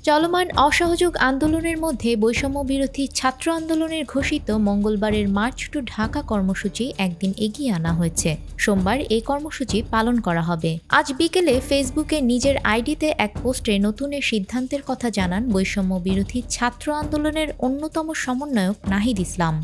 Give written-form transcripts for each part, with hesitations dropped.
চলমান অসহযোগ আন্দোলনের মধ্যে বৈষম্য বিরোধী ছাত্র আন্দোলনের ঘোষিত মঙ্গলবারের মার্চ টু ঢাকা কর্মসূচি একদিন এগিয়ে আনা হয়েছে। সোমবার এই কর্মসূচি পালন করা হবে। আজ বিকেলে ফেসবুকে নিজের আইডিতে এক পোস্টে নতুন এই সিদ্ধান্তের কথা জানান বৈষম্য বিরোধী ছাত্র আন্দোলনের অন্যতম সমন্বয়ক নাহিদ ইসলাম।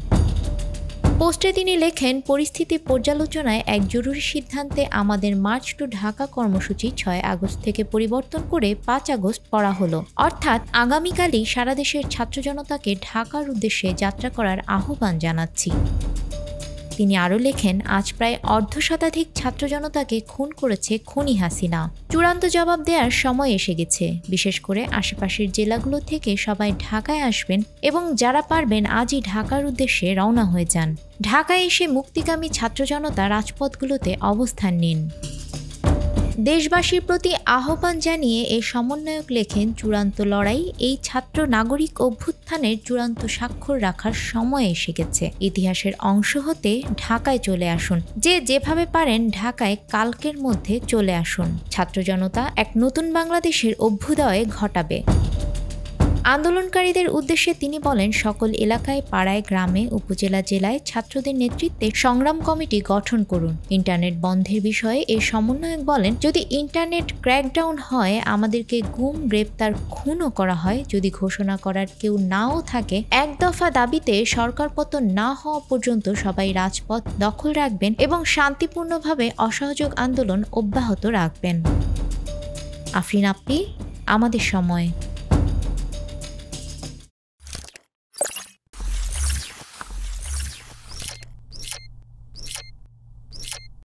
পোস্টে তিনি লেখেন, পরিস্থিতি পর্যালোচনায় এক জরুরি সিদ্ধান্তে আমাদের মার্চ টু ঢাকা কর্মসূচি 6 আগস্ট থেকে পরিবর্তন করে 5 আগস্ট করা হলো। অর্থাৎ আগামীকালই সারা দেশের ছাত্র জনতাকে ঢাকার উদ্দেশ্যে যাত্রা করার আহ্বান জানাচ্ছি। তিনি আরও লেখেন, আজ প্রায় অর্ধশতাধিক ছাত্র জনতাকে খুন করেছে খুনি হাসিনা। চূড়ান্ত জবাব দেওয়ার সময় এসে গেছে। বিশেষ করে আশেপাশের জেলাগুলো থেকে সবাই ঢাকায় আসবেন এবং যারা পারবেন আজই ঢাকার উদ্দেশ্যে রওনা হয়ে যান। ঢাকায় এসে মুক্তিকামী ছাত্র জনতা রাজপথগুলোতে অবস্থান নিন। দেশবাসীর প্রতি আহ্বান জানিয়ে এই সমন্বয়ক লেখেন, চূড়ান্ত লড়াই এই ছাত্র নাগরিক অভ্যুত্থানের চূড়ান্ত স্বাক্ষর রাখার সময় এসে গেছে। ইতিহাসের অংশ হতে ঢাকায় চলে আসুন। যে যেভাবে পারেন ঢাকায় কালকের মধ্যে চলে আসুন। ছাত্র জনতা এক নতুন বাংলাদেশের অভ্যুদয় ঘটাবে। আন্দোলনকারীদের উদ্দেশ্যে তিনি বলেন, সকল এলাকায়, পাড়ায়, গ্রামে, উপজেলা, জেলায় ছাত্রদের নেতৃত্বে সংগ্রাম কমিটি গঠন করুন। ইন্টারনেট বন্ধের বিষয়ে এই সমন্বয়ক বলেন, যদি ইন্টারনেট ক্র্যাকডাউন হয়, আমাদেরকে গুম, গ্রেপ্তার, খুনও করা হয়, যদি ঘোষণা করার কেউ নাও থাকে, এক দফা দাবিতে সরকার পতন না হওয়া পর্যন্ত সবাই রাজপথ দখল রাখবেন এবং শান্তিপূর্ণভাবে অসহযোগ আন্দোলন অব্যাহত রাখবেন। আফরিন আপি, আমাদের সময়।